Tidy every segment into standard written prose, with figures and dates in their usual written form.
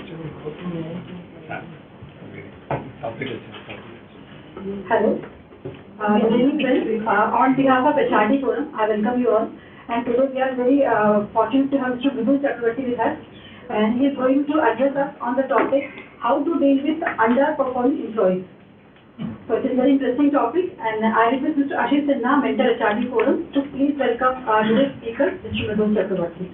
Hello. Good evening, friends. On behalf of HRD Forum, I welcome you all. And today we are very fortunate to have Mr. Vibhu Chakravarti with us. And he is going to address us on the topic, how to deal with underperforming employees. So it is a very interesting topic. And I request Mr. Ashish Sinha, mentor HRD Forum, to please welcome today's speaker, Mr. Vibhu Chakravarti.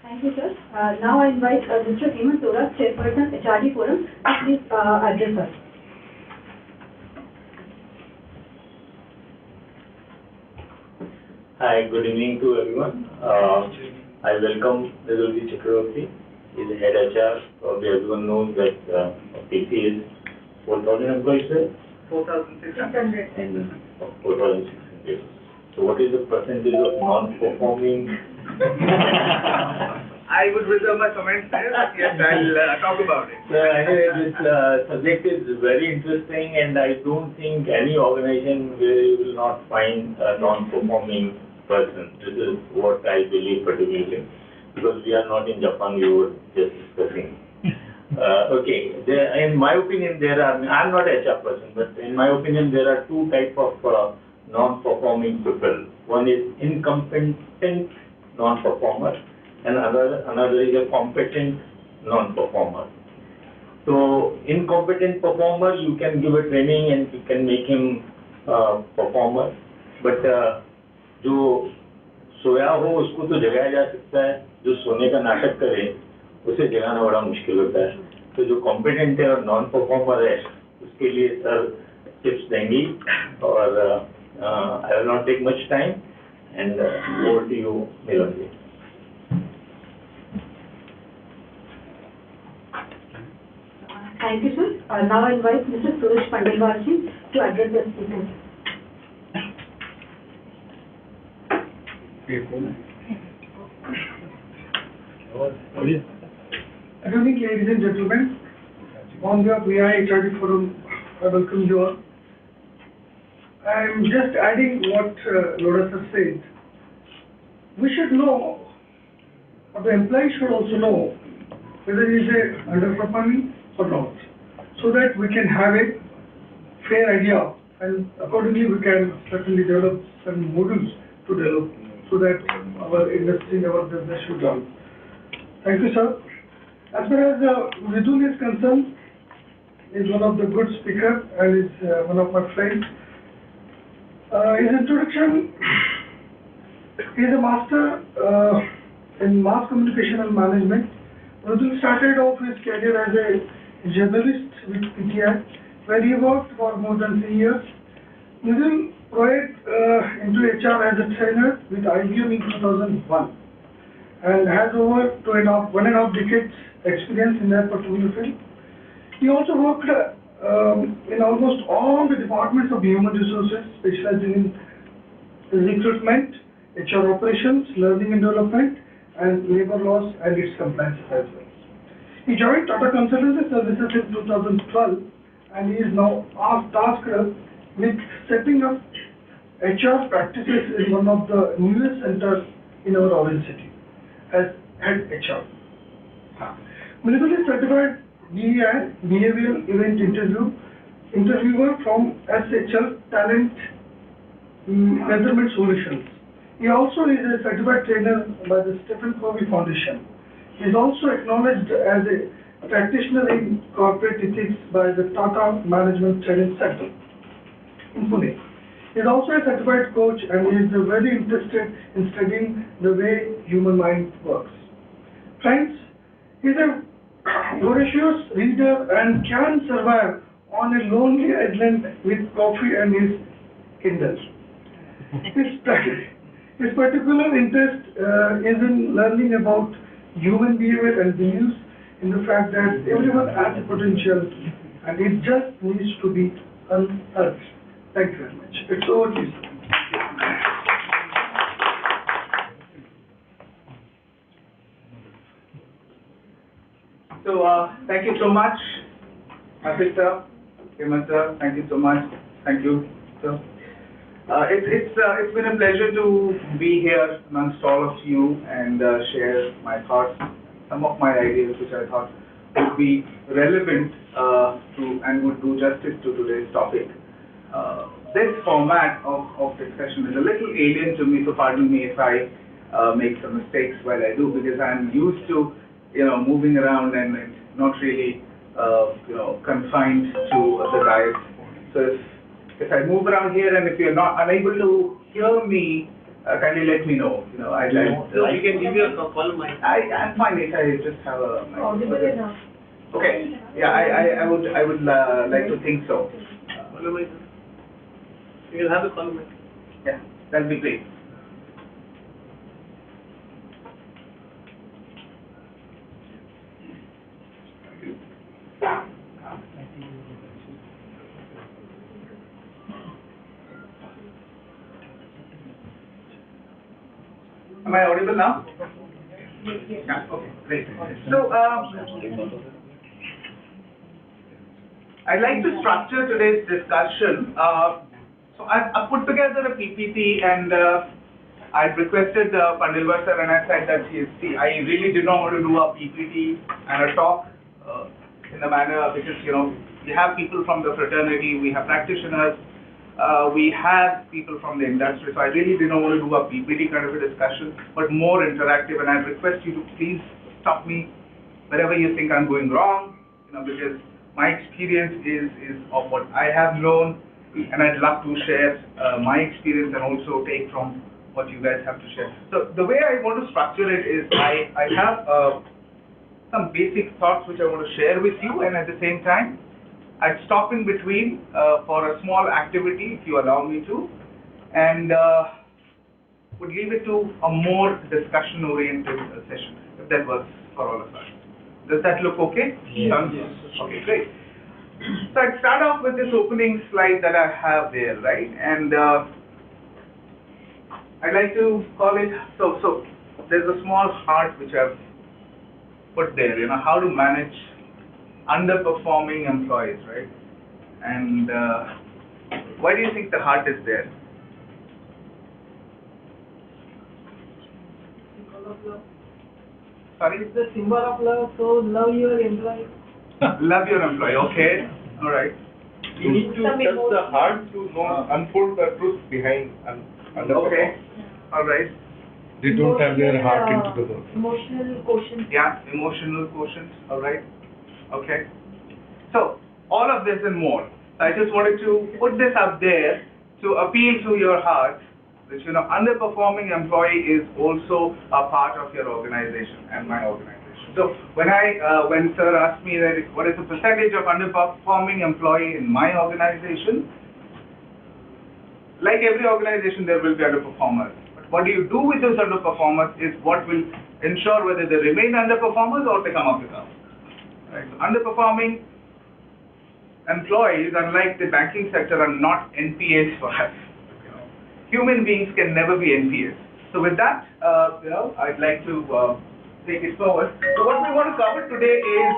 Thank you, sir. Now I invite Mr. Hemant Tora, Chairperson, HRD Forum, to please address us. Hi, good evening to everyone. I welcome Vibhu Chakravarti. He is head HR. Probably everyone knows that PC is 4,000 employees, sir? 4,600. And 4,600. So what is the percentage of non-performing? I would reserve my comments there, but yes, I'll talk about it. So anyway, this subject is very interesting, and I don't think any organization where you will not find a non-performing person. This is what I believe particularly, because we are not in Japan, we were just discussing. Okay, in my opinion, I'm not a HR person, but in my opinion, there are two types of non-performing people. One is incompetent non-performer, and another is a competent non-performer. So, incompetent performer, you can give a training and you can make him performer, but जो सोया हो उसको तो जगाया जा सकता है, जो सोने का नाटक करे उसे जगाना बड़ा मुश्किल होता है. तो जो कॉम्पिटेंट है और नॉन परफॉर्मर है उसके लिए सर टिप्स देंगी और I will not take much time and over to you Milan ji. Thank you, sir. Now I invite Mr. Suresh Pandelwarji to address the speakers. Good evening, ladies and gentlemen. On behalf of HRD Forum, I welcome you all. I am just adding what Loras has said. We should know, or the employee should also know, whether he is underperforming or not, so that we can have a fair idea, and accordingly we can certainly develop some modules to develop, so that our industry, our business should run. Thank you, sir. As far as Vidul is concerned, he is one of the good speakers and is one of my friends. His introduction, he is a master in mass communication and management. Vidul started off his career as a journalist with PTI, where he worked for more than 3 years. Vidul project into HR as a trainer with IBM in 2001 and has over 1.5 decades experience in that particular field. He also worked in almost all the departments of human resources, specializing in recruitment, HR operations, learning and development, and labor laws and its compliance as well. He joined Tata Consultancy Services in 2012 and he is now tasked with setting up HR practices in one of the newest centers in our organization as head HR. Multiple certified BEI, Behavioral Event Interviewer from SHL Talent Measurement Solutions. He also is a certified trainer by the Stephen Covey Foundation. He is also acknowledged as a practitioner in corporate ethics by the Tata Management Training Center in Pune. He is also a certified coach and he is very interested in studying the way human mind works. Friends, he is a voracious reader and can survive on a lonely island with coffee and his Kindle. His particular interest is in learning about human behavior and believes in the fact that everyone has a potential and it just needs to be unearthed. Thank you very much. It's over to you, sir. So, thank you so much, Ashish sir, Hemant sir, thank you so much. Thank you. So, it's been a pleasure to be here amongst all of you and share my thoughts, some of my ideas which I thought would be relevant to and would do justice to today's topic. This format of discussion is a little alien to me, so pardon me if I make some mistakes while I do, because I'm used to, moving around and not really, confined to the dais. So if I move around here and if you're not unable to hear me, kindly let me know. So we can give you a call mic. I'm fine if I just have a mic. Audible enough. Okay. Yeah, I would like to think so. Call mic. You will have a call mic. Yeah, that'll be great. Am I audible now? Yeah, okay, great. So, I'd like to structure today's discussion. So I've put together a PPT and I'd requested Pandilwar sir and I said that I really did not want to do a PPT and a talk in the manner because, we have people from the fraternity, we have practitioners, we have people from the industry, so I really did not want to do a PPT kind of a discussion, but more interactive, and I'd request you to please stop me wherever you think I'm going wrong, because my experience is of what I have known, and I'd love to share my experience and also take from what you guys have to share. So the way I want to structure it is I have some basic thoughts which I want to share with you, and at the same time, I'd stop in between for a small activity, if you allow me to, and would leave it to a more discussion-oriented session, if that works for all of us. Does that look okay? Yes. Okay, great. So I'd start off with this opening slide that I have there, right? And I'd like to call it, so there's a small heart which I've put there, how to manage underperforming employees, right? And why do you think the heart is there? Symbol of love. Sorry? It's the symbol of love, so love your employee. Love your employee, okay. All right. You need to touch the heart to know, unfold the truth behind Okay. All right. They don't have their heart into the work. Emotional quotient. Yeah, emotional quotient. All right. Okay. So, all of this and more. I just wanted to put this up there to appeal to your heart that, underperforming employee is also a part of your organization and my organization. So, when sir asked me that what is the percentage of underperforming employee in my organization, like every organization, there will be underperformers. But what do you do with those underperformers is what will ensure whether they remain underperformers or they come up with us. Right. So underperforming employees, unlike the banking sector, are not NPAs for us. Human beings can never be NPAs. So with that, I'd like to take it forward. So what we want to cover today is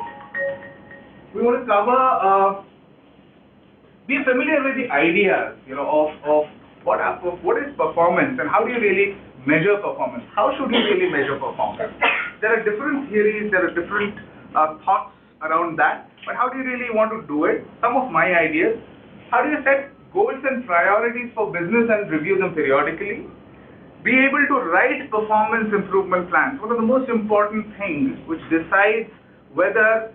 we want to cover be familiar with the ideas, of what is performance and how do you really measure performance? How should you really measure performance? There are different theories, there are different thoughts around that, but how do you really want to do it? Some of my ideas. How do you set goals and priorities for business and review them periodically? Be able to write performance improvement plans. One of the most important things which decides whether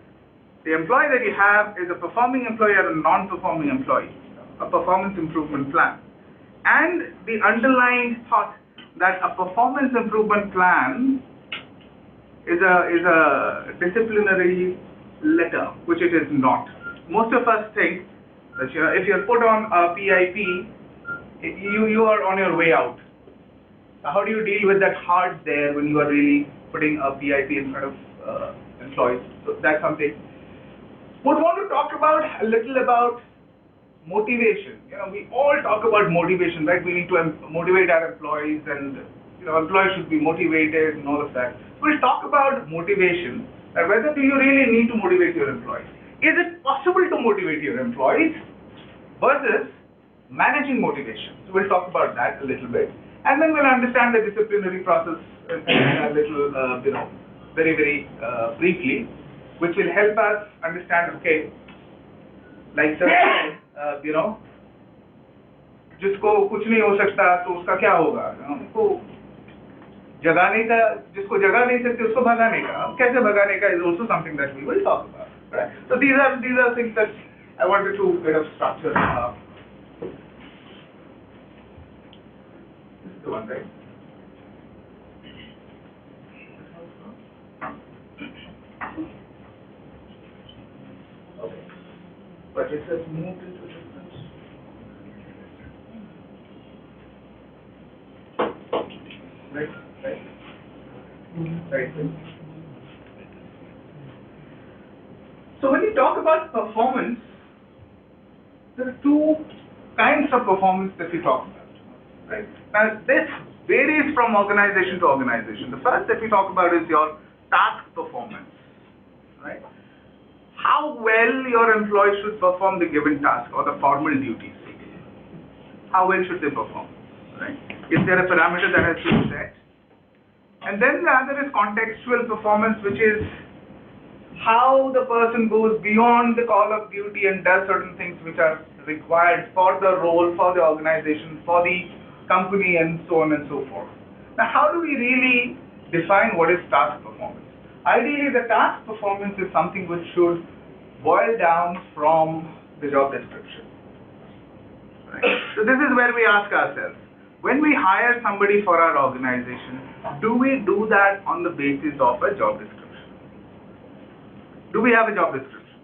the employee that you have is a performing employee or a non-performing employee, a performance improvement plan. And the underlying thought that a performance improvement plan is a disciplinary letter, which it is not. Most of us think that if you're put on a PIP, you are on your way out. So how do you deal with that heart there when you are really putting a PIP in front of employees? So that's something. Would want to talk about a little about motivation. We all talk about motivation, right? We need to motivate our employees, and employees should be motivated and all of that. We'll talk about motivation. Whether do you really need to motivate your employees? Is it possible to motivate your employees? Versus managing motivation. So we'll talk about that a little bit. And then we'll understand the disciplinary process in a little, very, very briefly, which will help us understand, okay, like sir said, जिसको कुछ नहीं हो सकता तो उसका क्या होगा? उसको जगाने का, जिसको जगा नहीं सकते उसको भगाने का, कैसे भगाने का is also something that we will talk about. Right? So these are things that I wanted to kind of structure. This is the one, right? Okay. But it says moved into different. Right. So when you talk about performance, there are two kinds of performance that we talk about. Right? Now this varies from organization to organization. The first that we talk about is your task performance. Right? How well your employees should perform the given task or the formal duties. How well should they perform? Right? Is there a parameter that has been set? And then the other is contextual performance, which is how the person goes beyond the call of duty and does certain things which are required for the role, for the organization, for the company, and so on and so forth. Now, how do we really define what is task performance? Ideally, the task performance is something which should boil down from the job description. Right? So this is where we ask ourselves, when we hire somebody for our organization, do we do that on the basis of a job description? Do we have a job description?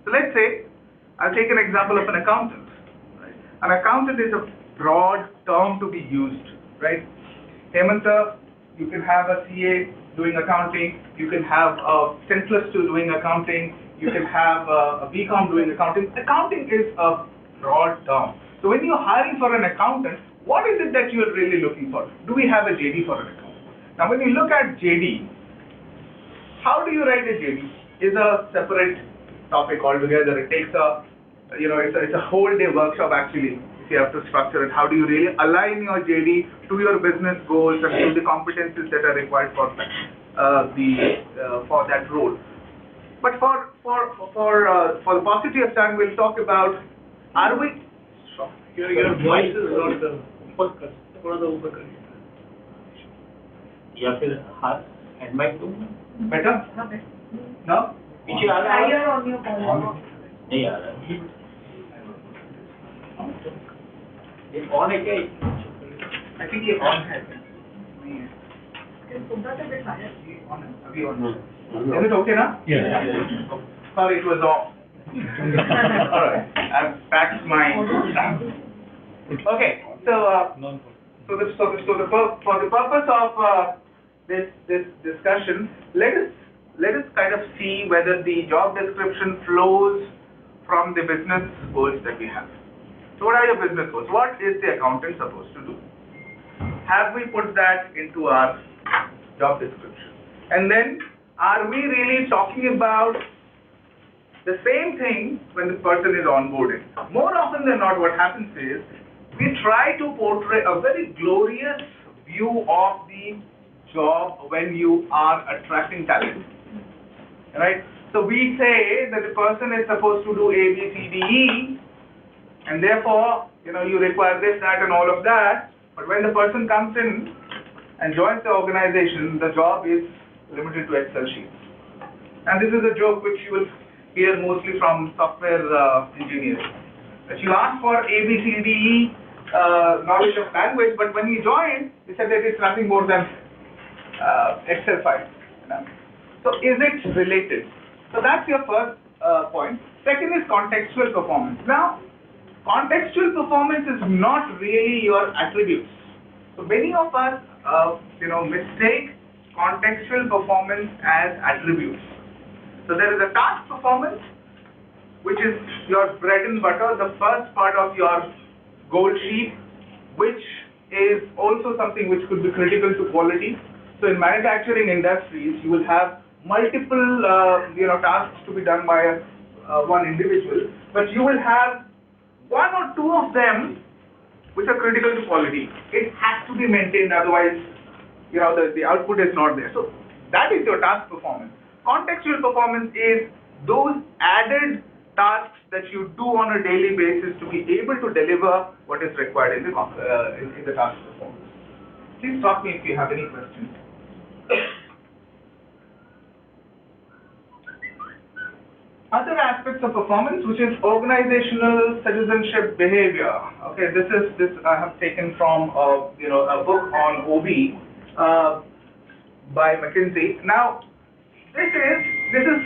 So let's say, I'll take an example of an accountant. Right? An accountant is a broad term to be used, right? Hemant sir, you can have a CA doing accounting, you can have a STEM +2 doing accounting, you can have a BCom doing accounting. Accounting is a broad term. So when you're hiring for an accountant, what is it that you are really looking for? Do we have a JD for an accountant? Now when you look at JD, how do you write a JD? Is a separate topic altogether. It takes a, it's a whole day workshop actually. If you have to structure it, how do you really align your JD to your business goals and to the competencies that are required for for that role? But for the paucity of time, we'll talk about, are we? Your voice is not the ऊपर थोड़ा सा ऊपर करिए या फिर हाथ hand mic दो Better? No? पीछे आ रहा है नहीं आ रहा है ये ऑन है क्या I think ये on है नहीं है अभी on है Is it okay now? Yes. Sorry, it was off. All right, I've packed my. Okay, so for the purpose of this discussion, let us kind of see whether the job description flows from the business goals that we have. So, what are your business goals? What is the accountant supposed to do? Have we put that into our job description? And then, are we really talking about the same thing when the person is onboarded? More often than not, what happens is, we try to portray a very glorious view of the job when you are attracting talent. Right? So we say that the person is supposed to do A, B, C, D, E, and therefore, you require this, that, and all of that. But when the person comes in and joins the organization, the job is limited to Excel sheets. And this is a joke which you will hear mostly from software engineers. That you ask for A, B, C, D, E, knowledge of language, but when you join, you said that it's nothing more than Excel files. So is it related? So that's your first point. Second is contextual performance. Now, contextual performance is not really your attributes. So many of us, mistake contextual performance as attributes. So there is a task performance, which is your bread and butter, the first part of your goal sheet, which is also something which could be critical to quality. So in manufacturing industries, you will have multiple tasks to be done by one individual, but you will have one or two of them which are critical to quality. It has to be maintained, otherwise, the output is not there. So that is your task performance. Contextual performance is those added tasks that you do on a daily basis to be able to deliver what is required in the task performance. Please stop me if you have any questions. Other aspects of performance, which is organizational citizenship behavior. Okay, this I have taken from a book on OB by McKinsey. Now, this is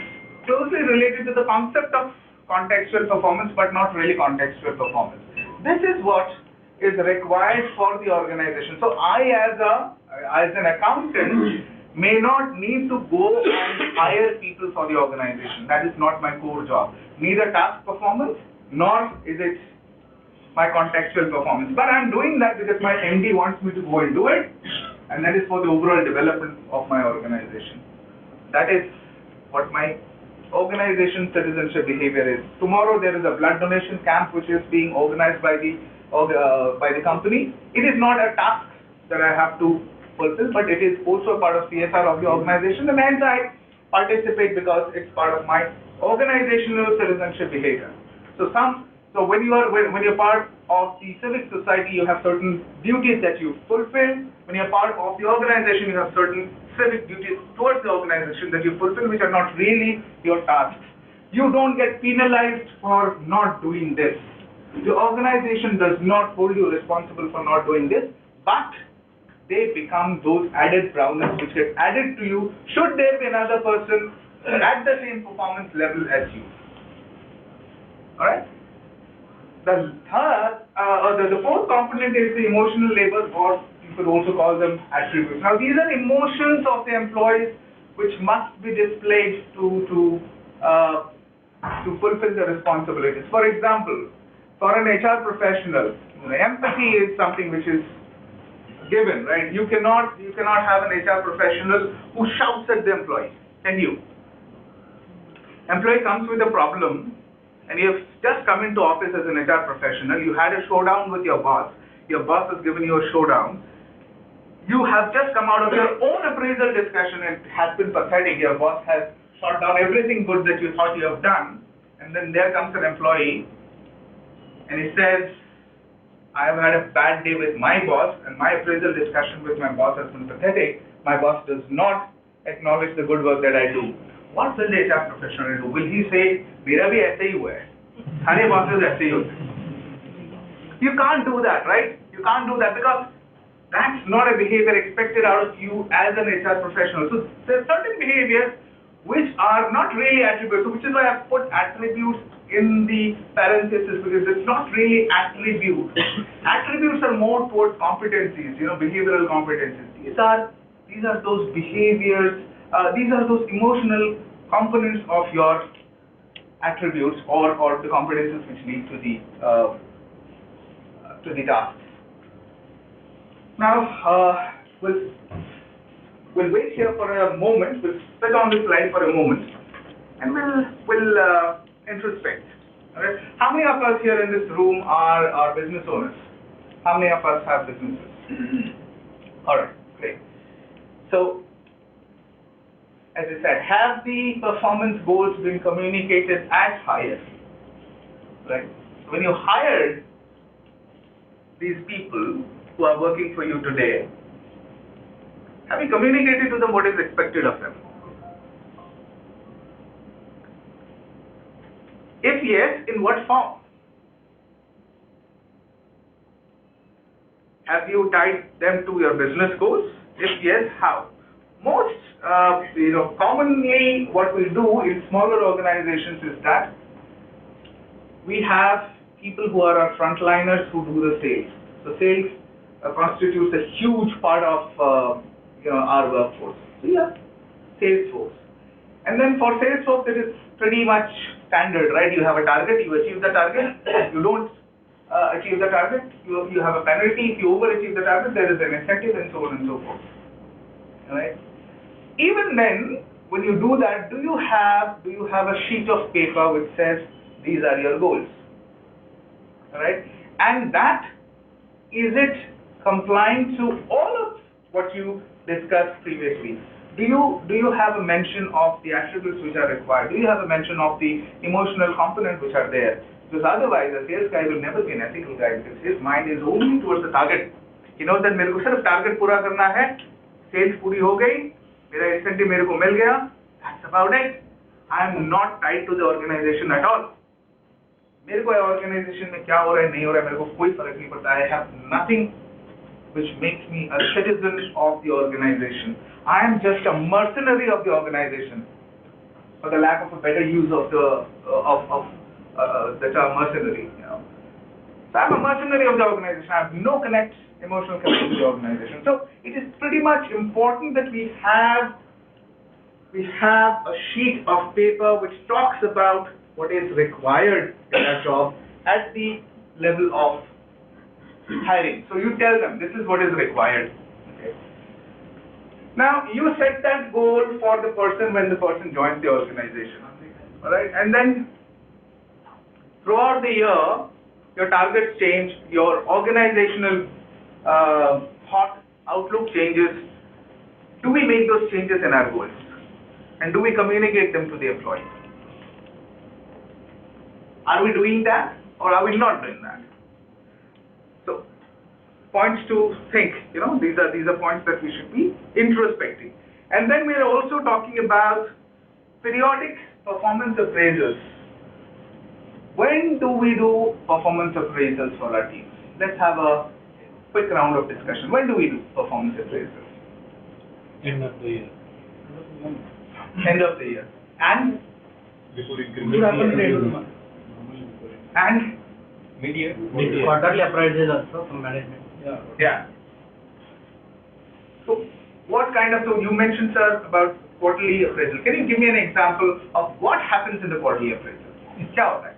closely related to the concept of contextual performance, but not really contextual performance. This is what is required for the organization. So I, as an accountant, may not need to go and hire people for the organization. That is not my core job. Neither task performance, nor is it my contextual performance. But I'm doing that because my MD wants me to go and do it, and that is for the overall development of my organization. That is what my organization citizenship behavior is. Tomorrow there is a blood donation camp which is being organized by the company. It is not a task that I have to fulfill, but it is also a part of CSR of the organization, and hence I participate because it's part of my organizational citizenship behavior. So when you're part of the civic society, you have certain duties that you fulfill. When you're part of the organization, you have certain civic duties towards the organization that you fulfill, which are not really your tasks. You don't get penalized for not doing this. The organization does not hold you responsible for not doing this, but they become those added brownness which get added to you should there be another person at the same performance level as you. Alright? The fourth component is the emotional labor, or you could also call them attributes. Now these are emotions of the employees which must be displayed to fulfill the responsibilities. For example, for an HR professional, empathy is something which is given, right? You cannot have an HR professional who shouts at the employee, can you? Employee comes with a problem, and you have just come into office as an HR professional, you had a showdown with your boss has given you a showdown, you have just come out of your own appraisal discussion, and it has been pathetic, your boss has shot down everything good that you thought you have done, and then there comes an employee, and he says, I have had a bad day with my boss, and my appraisal discussion with my boss has been pathetic. My boss does not acknowledge the good work that I do. What will the HR professional do? Will he say, "Mera bhi aise hi hua hai. Sare bosses aise hi hote." You can't do that, right? You can't do that because that's not a behavior expected out of you as an HR professional. So there are certain behaviors which are not really attributes, which is why I've put attributes in the parenthesis, because it's not really attributes. Attributes are more towards competencies, behavioral competencies. These are those behaviors, these are those emotional components of your attributes or the competencies which lead to the tasks. Now, we'll wait here for a moment. We'll sit on this slide for a moment, and we'll introspect. All right. How many of us here in this room are business owners? How many of us have businesses? All right, great. So, as I said, have the performance goals been communicated as hires? Right. So when you hired these people who are working for you today, have you communicated to them what is expected of them? If yes, in what form? Have you tied them to your business goals? If yes, how? Most, commonly what we do in smaller organizations is that we have people who are our frontliners who do the sales. So sales constitutes a huge part of our workforce. So yeah, sales force. And then for sales folks, it is pretty much standard, right? You have a target, you achieve the target. You don't achieve the target, you have a penalty. If you overachieve the target, there is an incentive, and so on and so forth. All right. Even then, when you do that, do you have a sheet of paper which says these are your goals? right? And that, is it complying to all of what you discussed previously? Do you have a mention of the attributes which are required? Do you have a mention of the emotional component which are there? Because otherwise, a sales guy will never be an ethical guy because his mind is only towards the target. He knows that मेरे को सिर्फ target पूरा करना है, sales पूरी हो गई, मेरा incentive मेरे को मिल गया, that's about it. I am not tied to the organization at all. मेरे को organization में क्या हो रहा है नहीं हो रहा है मेरे को कोई फर्क नहीं पड़ता. I have nothing which makes me a citizen of the organization. I am just a mercenary of the organization, for the lack of a better use of the term mercenary. You know. So I'm a mercenary of the organization. I have no emotional connection to the organization. So it is pretty much important that we have a sheet of paper which talks about what is required in our job at the level of hiring. So you tell them this is what is required. Okay. Now you set that goal for the person when the person joins the organization. All right, and then throughout the year, your targets change, your organizational thought outlook changes. Do we make those changes in our goals? And do we communicate them to the employee? Are we doing that or are we not doing that? So, points to think, you know, these are points that we should be introspecting. And then we are also talking about periodic performance appraisals. When do we do performance appraisals for our teams? Let's have a quick round of discussion. When do we do performance appraisals? End of the year. End of the year. And? Before it And? Media. Quarterly appraisals also from management. Yeah. So, what kind of, so you mentioned, sir, about quarterly appraisal. Can you give me an example of what happens in the quarterly appraisal? क्या होता है?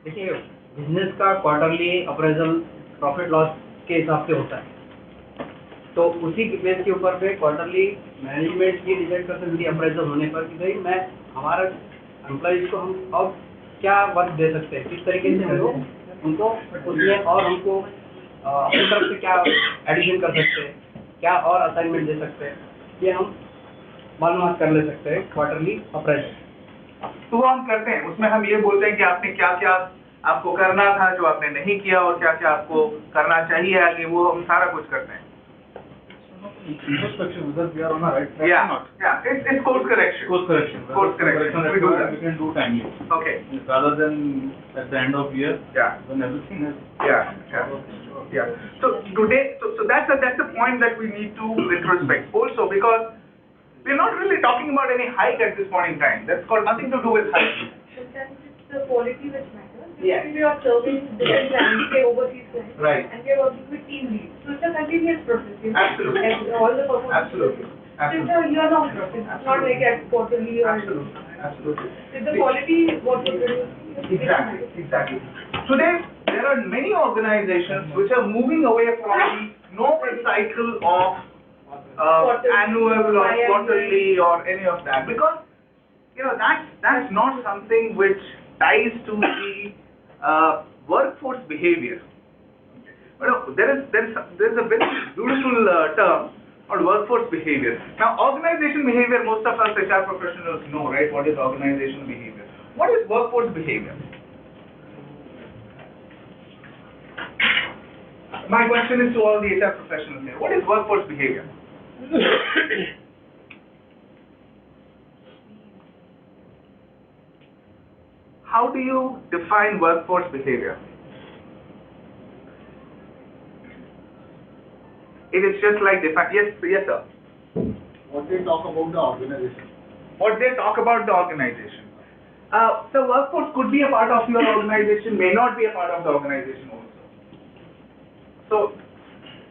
देखिए business का quarterly appraisal profit loss के हिसाब से होता है, तो उसी बेस के ऊपर पे क्वार्टरली मैनेजमेंट ये डिसाइड कर सकती है अप्रेजल होने पर कि भाई मैं हमारा एम्प्लॉइज को हम अब क्या वर्क दे सकते हैं, किस तरीके से हम लोग उनको उसमें और हमको अपनी तरफ से क्या एडिशन कर सकते हैं, क्या और असाइनमेंट दे सकते हैं, ये हम मालूमात कर ले सकते हैं क्वार्टरली अप्रेजल. तो वो हम करते हैं, उसमें हम ये बोलते हैं कि आपने क्या क्या आपको करना था जो आपने नहीं किया और क्या क्या आपको करना चाहिए आगे, वो हम सारा कुछ करते हैं. Introspection, whether we are on a right track Yeah, or not. yeah, it's course correction. Course correction. Course correction. We do that. We can do timely. Okay. Rather than at the end of year, Yeah. when everything is. Yeah. So today, so that's the point that we need to retrospect also, because we're not really talking about any hike at this point in time. That's got nothing to do with hike. Sometimes it's the quality which matters. Yeah. If we are serving different clients, say overseas clients, Right. and we are working with team leads, so it's a continuous process. You know? Absolutely. And all the performance. Absolutely. So it's a year-long process. It's not like at quarterly or. Absolutely. It's the quality what we produce. Exactly. Today, there are many organizations which are moving away from the normal cycle of annual or quarterly or any of that, because you know that's not something which ties to the workforce behavior. But there is a very beautiful term called workforce behavior. Now, organization behavior, most of us HR professionals know, right? What is organization behavior? What is workforce behavior? My question is to all the HR professionals here. What is workforce behavior? How do you define workforce behavior? It is just like yes, sir. What they talk about the organization. What they talk about the organization. So workforce could be a part of your organization, may not be a part of the organization also. So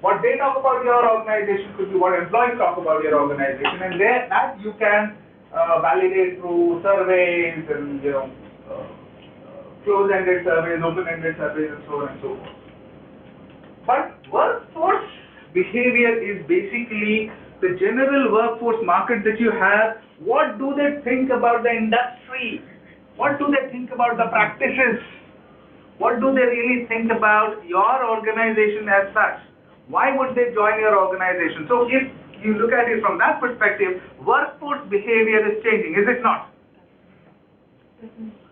what they talk about your organization could be what employees talk about your organization, and that you can validate through surveys and closed-ended surveys, open-ended surveys, and so on and so forth. But workforce behavior is basically the general workforce market that you have. What do they think about the industry? What do they think about the practices? What do they really think about your organization as such? Why would they join your organization? So if you look at it from that perspective, workforce behavior is changing, is it not?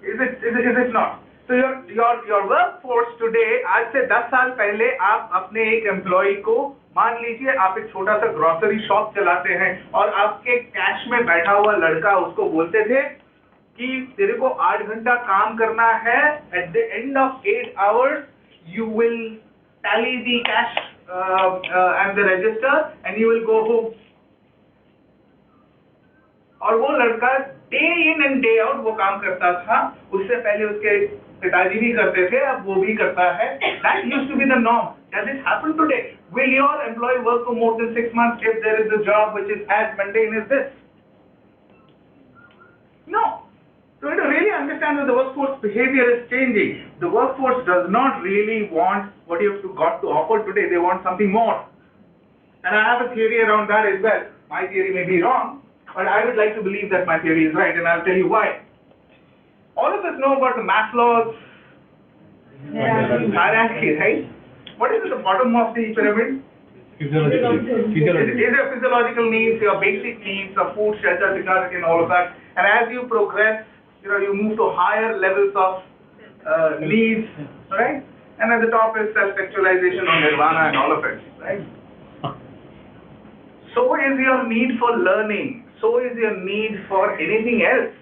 Is it not? So your workforce today, आज से 10 साल पहले आप अपने एक employ को, मान लीजिए आप एक छोटा सा ग्रोसरी शॉप चलाते हैं और आपके कैश में बैठा हुआ लड़का उसको बोलते थे कि तेरे को 8 घंटा काम करना है, at the end of 8 hours you will tally the cash and the register and you will go home. और वो लड़का day in and day out वो काम करता था, उससे पहले उसके पिताजी भी करते थे, अब वो भी करता है. That used to be the norm. Does it happen today? Will your employee work for more than 6 months if there is a job which is as mundane as this? No. So you really understand that the workforce behavior is changing. The workforce does not really want what you have got to offer today. They want something more. And I have a theory around that as well. My theory may be wrong, but I would like to believe that my theory is right, and I'll tell you why. All of us know about the Maslow's hierarchy, right? What is at the bottom of the pyramid? Physiological. These are physiological needs, your basic needs of food, shelter, security, and all of that. And as you progress, you move to higher levels of needs, right? And at the top is self-actualization or nirvana and all of it, right? So is your need for learning. So is your need for anything else.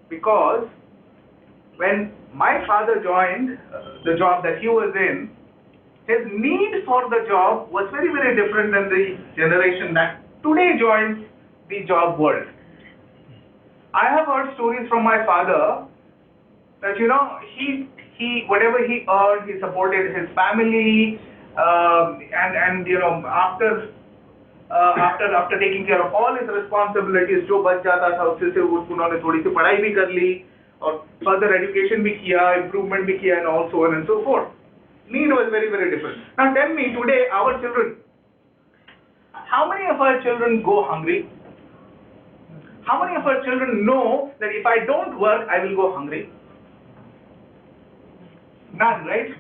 Because when my father joined the job that he was in, his need for the job was very, very different than the generation that today joins the job world. I have heard stories from my father that, he whatever he earned, he supported his family, and after taking care of all his responsibilities, जो बच जाता था उससे से उन्होंने थोड़ी सी पढ़ाई भी कर ली और further education भी किया, improvement भी किया, and all so on and so forth. Need was very, very different. Now tell me today, our children, how many of our children go hungry? How many of our children know that if I don't work, I will go hungry? None, right?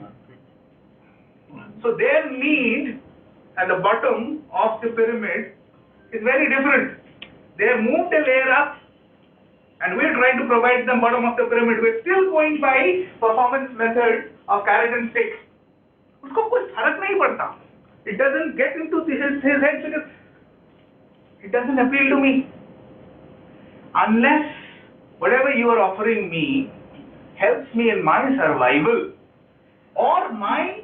So their need at the bottom of the pyramid is very different. They have moved a layer up, and we're trying to provide them bottom of the pyramid. We're still going by performance method of carrot and stick. उसको कोई फर्क नहीं पड़ता. It doesn't get into his head because it doesn't appeal to me. Unless whatever you are offering me helps me in my survival or my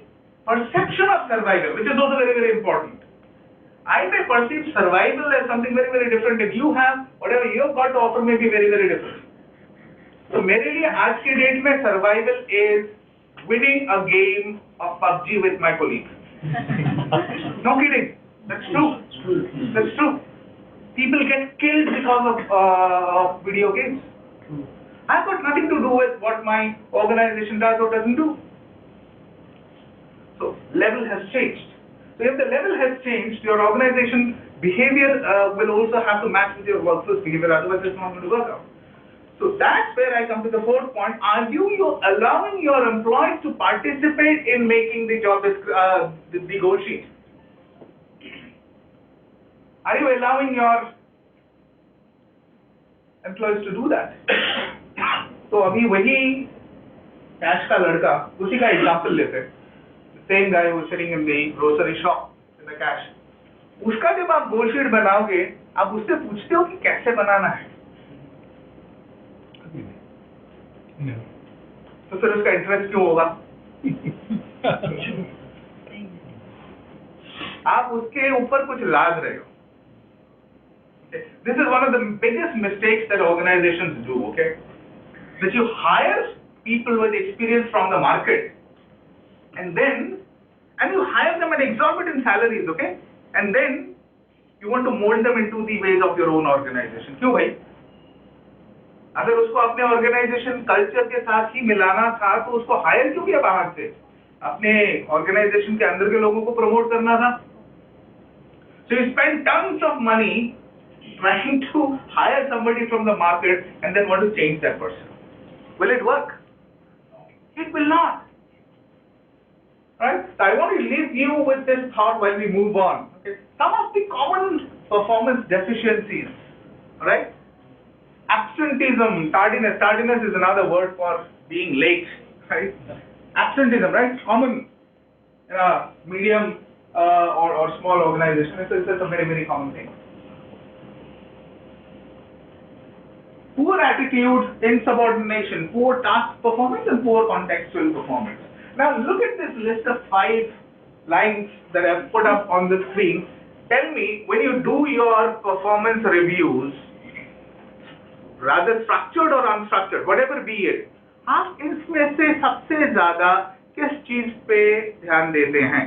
perception of survival, which is also very, very important. I may perceive survival as something very, very different, and you have whatever you have got to offer may be very, very different. So मेरे लिए आज के date में survival is winning a game of PUBG with my colleagues. No kidding. That's true. That's true. People get killed because of video games. I've got nothing to do with what my organization does or doesn't do. So level has changed. So if the level has changed, your organization behavior will also have to match with your workforce behavior, otherwise it's not going to work out. So that's where I come to the fourth point. Are you allowing your employees to participate in making the job the goal sheet? Are you allowing your employees to do that? तो अभी वही cash का लड़का, उसी का example लेते हैं. Same guy who is sitting in the grocery shop in the cash. उसका जब आप गोल शीट बनाओगे, आप उससे पूछते हो कि कैसे बनाना है. तो फिर उसका इंटरेस्ट क्यों होगा? आप उसके ऊपर कुछ लाद रहे हो. This is one of the biggest mistakes that organizations do, okay? That you hire people with experience from the market, and you hire them at exorbitant salaries, okay? And then you want to mold them into the ways of your own organization. क्यों भाई? अगर उसको अपने organization culture के साथ ही मिलाना था तो उसको हायर क्यों किया बाहर से? अपने ऑर्गेनाइजेशन के अंदर के लोगों को प्रमोट करना था. So you spend tons of money trying to hire somebody from the market and then want to change that person. Will it work? It will not. Right? So I want to leave you with this thought while we move on. Okay? Some of the common performance deficiencies, right? Absenteeism, tardiness. Tardiness is another word for being late, right? Absenteeism, right? Common in a medium or small organization. It's a very, very common thing. Poor attitude, insubordination, poor task performance, and poor contextual performance. Now look at this list of 5 lines that I've put up on the screen. Tell me, when you do your performance reviews, rather structured or unstructured, whatever be it, आप इसमें से सबसे ज़्यादा किस चीज़ पे ध्यान देते हैं?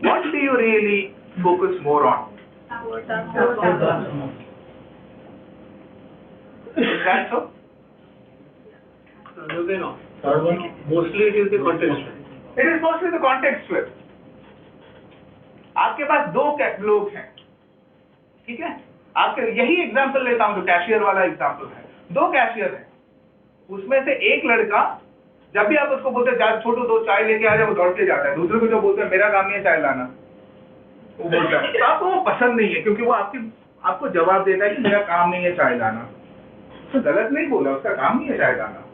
What do you really focus more on? Is that so? Mostly it is the context. It is mostly the context with. आपके पास 2 लोग हैं, ठीक है? आपके यही एग्जांपल लेता हूं जो कैशियर वाला एग्जांपल है। 2 कैशियर हैं, उसमें से एक लड़का जब भी आप उसको बोलते हैं छोटू 2 चाय लेके आ जाए, वो दौड़ के जाता है। दूसरे को जो बोलते हैं मेरा काम नहीं है चाय लाना, वो बोलता है। तो आपको वो पसंद नहीं है क्योंकि वो आपको जवाब देता है कि मेरा काम नहीं है चाय लाना। तो गलत नहीं बोला, उसका काम नहीं है चाय लाना।